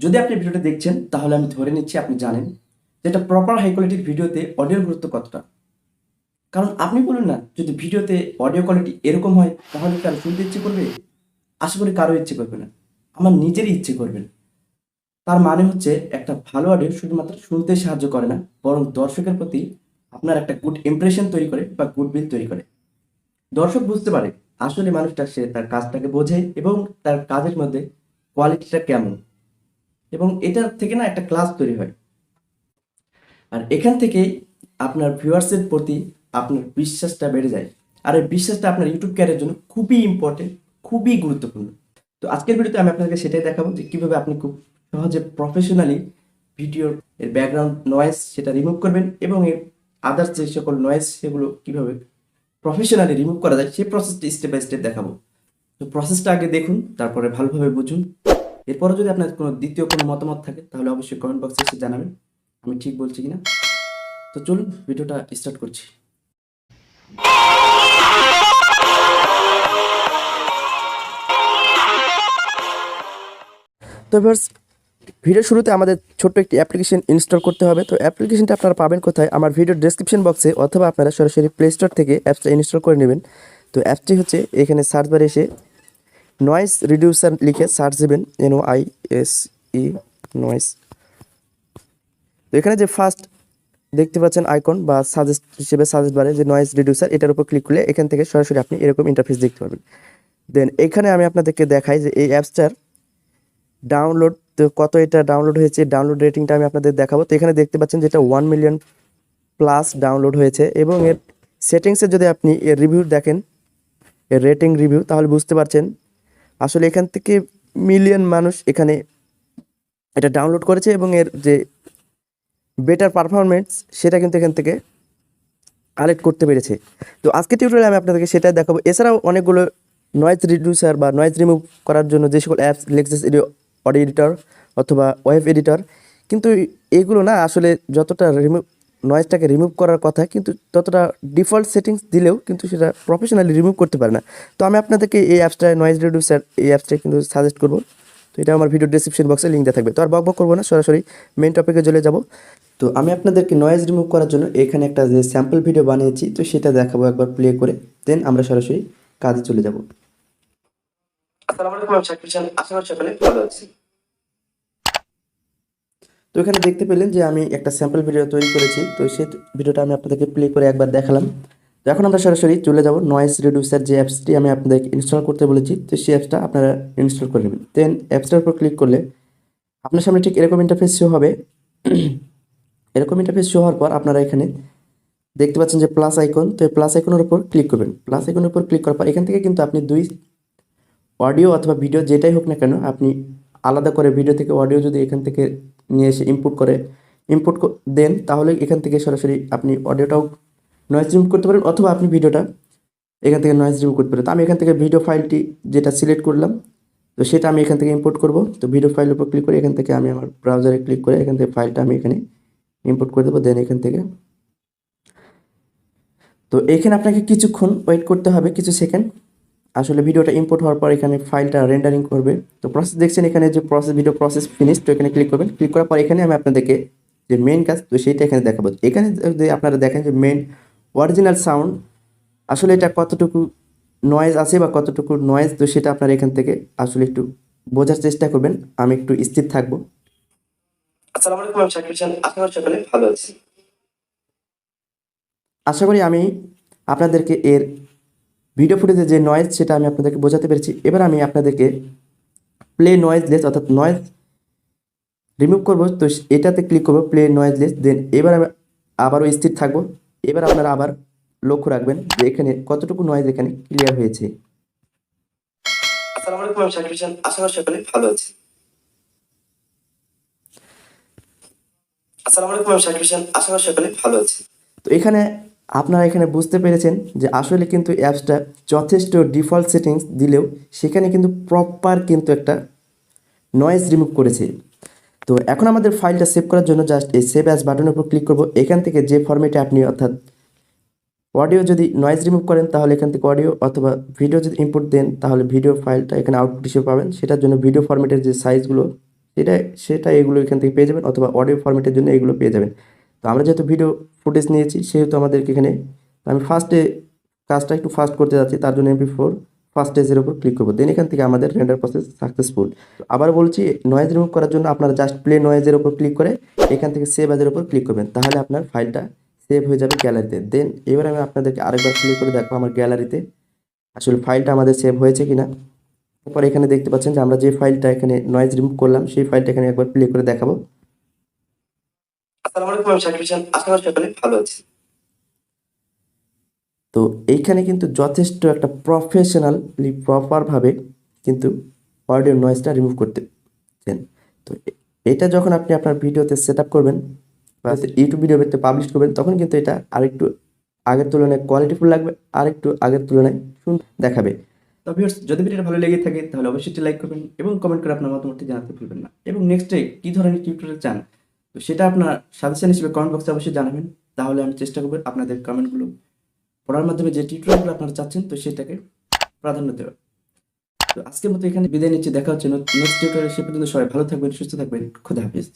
যদি আপনি ভিডিওটা দেখছেন তাহলে আমি ধরে নিচ্ছি আপনি জানেন যে একটা প্রপার হাই কোয়ালিটির ভিডিওতে অডিওর গুরুত্ব কতটা। কারণ আপনি বলুন না, যদি ভিডিওতে অডিও কোয়ালিটি এরকম হয় তাহলে কারো শুনতে ইচ্ছে করবে? আশা করি কারো ইচ্ছে করবে না, আমার নিজেরই ইচ্ছে করবে না। তার মানে হচ্ছে একটা ভালো অডিও শুধুমাত্র শুনতে সাহায্য করে না, বরং দর্শকের প্রতি আপনার একটা গুড ইমপ্রেশন তৈরি করে বা গুড উইল তৈরি করে। দর্শক বুঝতে পারে আসলে মানুষটা সে তার কাজটাকে বোঝে এবং তার কাজের মধ্যে কোয়ালিটিটা কেমন, এবং এটার থেকে না একটা ক্লাস তৈরি হয়। আর এখান থেকেই আপনার ভিউয়ার্সের প্রতি আপনার বিশ্বাসটা বেড়ে যায়। আর এই বিশ্বাসটা আপনার ইউটিউব ক্যারিয়ারের জন্য খুবই ইম্পর্টেন্ট, খুবই গুরুত্বপূর্ণ। তো আজকের ভিডিওতে আমি আপনাদেরকে সেটাই দেখাবো যে কিভাবে আপনি খুব সহজে প্রফেশনালি ভিডিওর এর ব্যাকগ্রাউন্ড নয়েজ সেটা রিমুভ করবেন, এবং এর আদার্স যে সকল নয়েজ সেগুলো কিভাবে প্রফেশনালি রিমুভ করা যায় সেই প্রসেসটি স্টেপ বাই স্টেপ দেখাবো। তো প্রসেসটা আগে দেখুন, তারপরে ভালোভাবে বুঝুন। এরপরে যদি আপনার কোনো দ্বিতীয় কোনো মতামত থাকে তাহলে অবশ্যই কমেন্ট বক্সে এসে জানাবেন আমি ঠিক বলছি কিনা। তো চলুন ভিডিওটা স্টার্ট করছি। তো ভিউয়ার্স, ভিডিও শুরুতে আমাদের ছোট্ট একটি অ্যাপ্লিকেশন ইনস্টল করতে হবে। তো অ্যাপ্লিকেশনটা আপনারা পাবেন কোথায়? আমার ভিডিও ডেসক্রিপশন বক্সে, অথবা আপনারা সরাসরি প্লে স্টোর থেকে অ্যাপসটা ইনস্টল করে নেবেন। তো অ্যাপসটি হচ্ছে এখানে সার্চ বারে এসে নয়েজ রিডিউসার লিখে সার্চ দেবেন, NOISE নয়েজ। তো এখানে যে ফার্স্ট দেখতে পাচ্ছেন আইকন বা সাজেস্ট হিসেবে সাজেস্ট বারে যে নয়েজ রিডিউসার, এটার উপর ক্লিক করলে এখান থেকে সরাসরি আপনি এরকম ইন্টারফেস দেখতে পাবেন। দেন এখানে আমি আপনাদেরকে দেখাই যে এই অ্যাপসটার ডাউনলোড, তো কত এটা ডাউনলোড হয়েছে, ডাউনলোড রেটিংটা আমি আপনাদের দেখাবো। তো এখানে দেখতে পাচ্ছেন যেটা 1 মিলিয়ন প্লাস ডাউনলোড হয়েছে, এবং এর সেটিংসে যদি আপনি এর রিভিউ দেখেন, এর রেটিং রিভিউ, তাহলে বুঝতে পারছেন আসলে এখান থেকে মিলিয়ন মানুষ এখানে এটা ডাউনলোড করেছে, এবং এর যে বেটার পারফরমেন্স সেটা কিন্তু এখান থেকে কালেক্ট করতে পেরেছে। তো আজকে টিউটোরিয়ালে আমি আপনাদেরকে সেটাই দেখাবো। এছাড়াও অনেকগুলো নয়েজ রিডিউসার বা নয়েজ রিমুভ করার জন্য যে সকল অ্যাপস, লেক্সাস অডিও এডিটর অথবা ওয়েব এডিটর, কিন্তু এগুলো না আসলে যতটা নয়েজটাকে রিমুভ করার কথা, কিন্তু ততটা ডিফল্ট সেটিংস দিলেও কিন্তু সেটা প্রফেশনালি রিমুভ করতে পারে না। তো আমি আপনাদেরকে এই অ্যাপসটা, নয়েজ রিডিউসার এই অ্যাপসটা কিন্তু সাজেস্ট করবো। তো এটা আমার ভিডিও ডেসক্রিপশন বক্সে লিঙ্ক দেওয়া থাকবে। তো আর বক করবো না, সরাসরি মেইন টপিকে চলে যাব। তো আমি আপনাদেরকে নয়েজ রিমুভ করার জন্য এখানে একটা যে স্যাম্পল ভিডিও বানিয়েছি, তো সেটা দেখাবো একবার প্লে করে, দেন আমরা সরাসরি কাজে চলে যাব। আসসালামু আলাইকুম, আমি সাকিব খান, আশা করি সকলে ভালো আছি। তো এখানে দেখতে পেলেন যে আমি একটা স্যাম্পল ভিডিও তৈরি করেছি। তো সেই ভিডিওটা আমি আপনাদেরকে প্লে করে একবার দেখালাম। তো এখন আমরা সরাসরি চলে যাব নয়েজ রিডিউসার যে অ্যাপসটি আমি আপনাদেরকে ইনস্টল করতে বলেছি, তো সেই অ্যাপসটা আপনারা ইনস্টল করে নেবেন। দেন অ্যাপসটার উপর ক্লিক করলে আপনার সামনে ঠিক এরকম ইন্টারফেস শো হবে। এরকম ইন্টারফেস শো হওয়ার পর আপনারা এখানে দেখতে পাচ্ছেন যে প্লাস আইকন, তো এই প্লাস আইকনের উপর ক্লিক করবেন। প্লাস আইকনের উপর ক্লিক করার পর এখান থেকে কিন্তু আপনি দুই অডিও অথবা ভিডিও যেটাই হোক না কেন, আপনি আলাদা করে ভিডিও থেকে অডিও যদি এখান থেকে নিয়ে এসে ইনপুট দেন, তাহলে এখান থেকে সরাসরি আপনি অডিওটাও নয়েজ রিমুভ করতে পারেন, অথবা আপনি ভিডিওটা এখান থেকে নয়েজ রিমুভ করতে পারেন। তো আমি এখান থেকে ভিডিও ফাইলটি যেটা সিলেক্ট করলাম, তো সেটা আমি এখান থেকে ইম্পোর্ট করব। তো ভিডিও ফাইলের উপর ক্লিক করে এখান থেকে আমি আমার ব্রাউজারে ক্লিক করে এখান থেকে ফাইলটা আমি এখানে ইম্পোর্ট করে দেবো। দেন এখান থেকে, তো এখানে আপনাকে কিছুক্ষণ ওয়েট করতে হবে, কিছু সেকেন্ড। আসলে ভিডিওটা ইম্পোর্ট হওয়ার পর এখানে ফাইলটা রেন্ডারিং করবে। তো প্রসেস দেখছেন এখানে যে ভিডিও প্রসেস ফিনিশ, তো এখানে ক্লিক করবেন। ক্লিক করার পর এখানে আমি আপনাদেরকে যে মেইন কাজ, তো সেইটা এখানে দেখাবো। এখানে যদি আপনারা দেখেন যে মেইন অরিজিনাল সাউন্ড, আসলে এটা কতটুকু নয়েজ আছে বা কতটুকু নয়েজ, তো সেটা আপনারা এখান থেকে আসলে একটু বোঝার চেষ্টা করবেন। আমি একটু স্থির থাকবো। আসসালামু আলাইকুম, আমি সাকিব খান, আশা করি সকলে ভালো আছি। আশা করি আমি আপনাদেরকে এর ভিডিও ফুটেজে যে নয়েজ সেটা আমি আপনাদেরকে বোঝাতে পেরেছি। এবার আমি আপনাদেরকে প্লে নয়েজলেস অর্থাৎ নয়েজ রিমুভ করবো, তো এটাতে ক্লিক করবো, প্লে নয়েজলেস। দেন এবার আমি আবারও স্থির থাকবো। এবার আপনারা আবার লক্ষ্য রাখবেন যে এখানে কতটুকু নয়েজ এখানে ক্লিয়ার হয়েছে। আসসালামু আলাইকুম, আমি সাকিব খান, আশা করি সকলে ভালো আছি। আসসালামু আলাইকুম, আমি সাকিব খান, আশা করি সকলে ভালো আছি। তো এখানে আপনারা এখানে বুঝতে পেরেছেন যে আসলে কিন্তু অ্যাপসটা যথেষ্ট ডিফল্ট সেটিংস দিলেও সেখানে কিন্তু প্রপার কিন্তু একটা নয়েজ রিমুভ করেছে। তো এখন আমাদের ফাইলটা সেভ করার জন্য জাস্ট এই সেভ অ্যাজ বাটনের উপর ক্লিক করব। এখান থেকে যে ফরম্যাটে আপনি, অর্থাৎ অডিও যদি নয়েজ রিমুভ করেন তাহলে এখান থেকে অডিও, অথবা ভিডিও যদি ইনপুট দেন তাহলে ভিডিও ফাইলটা এখানে আউটপুট হিসেবে পাবেন। সেটার জন্য ভিডিও ফরম্যাটের যে সাইজগুলো সেটা সেটা এগুলো এখান থেকে পেয়ে যাবেন, অথবা অডিও ফরম্যাটের জন্য এগুলো পেয়ে যাবেন। তো আমরা যেহেতু ভিডিও ফুটেজ নিয়েছি সেহেতু আমাদেরকে এখানে, আমি ফার্স্টে কাজটা একটু ফাস্ট করতে যাচ্ছি, তার জন্য MP4 ফার্স্ট স্টেজের উপর ক্লিক করবো, দেন এখান থেকে আমাদের রেন্ডার প্রসেস সাকসেসফুল। আবার বলছি, নয়েজ রিমুভ করার জন্য আপনারা জাস্ট প্লে নয়েজের উপর ক্লিক করে এখান থেকে সেভ অ্যাজের উপর ক্লিক করবেন, তাহলে আপনার ফাইলটা সেভ হয়ে যাবে গ্যালারিতে। দেন এবার আমি আপনাদেরকে আরেকবার ক্লিক করে দেখবো আমার গ্যালারিতে আসলে ফাইলটা আমাদের সেভ হয়েছে কিনা। তারপর এখানে দেখতে পাচ্ছেন যে আমরা যে ফাইলটা এখানে নয়েজ রিমুভ করলাম সেই ফাইলটা এখানে একবার প্লে করে দেখাবো। আসসালামু আলাইকুম, আমি সাকিব হোসেন, আশা করি সকলে ভালো আছি। তো এইখানে কিন্তু যথেষ্ট একটা প্রফেশনালি প্রপারভাবে কিন্তু অডিও নয়েজটা রিমুভ করতেছেন। তো এটা যখন আপনি আপনার ভিডিওতে সেট আপ করবেন বা ইউটিউব ভিডিওতে পাবলিশ করবেন, তখন কিন্তু এটা আরেকটু আগের তুলনায় কোয়ালিটিফুল লাগবে, আরেকটু আগের তুলনায় সুন্দর দেখাবে। তো ভিউয়ার্স, যদি ভিডিওটা ভালো লেগে থাকে তাহলে অবশ্যই লাইক করবেন এবং কমেন্ট করে আপনার মতামতটি জানাতে ভুলবেন না। এবং নেক্সটে কী ধরনের টিউটোরিয়াল চান তো সেটা আপনার সাজেশন হিসেবে কমেন্ট বক্সে অবশ্যই জানাবেন, তাহলে আমি চেষ্টা করব আপনাদের কমেন্টগুলো পড়ার মাধ্যমে যে টিউটোরিয়ালগুলো আপনারা চাচ্ছেন তো সেটাকে প্রাধান্য দেওয়া। তো আজকের মতো এখানে বিদায় নিচ্ছি, দেখা হচ্ছে নেক্সট টিউটোরিয়ালে। সে পর্যন্ত সবাই ভালো থাকবেন, সুস্থ থাকবেন, খোদা হাফেজ।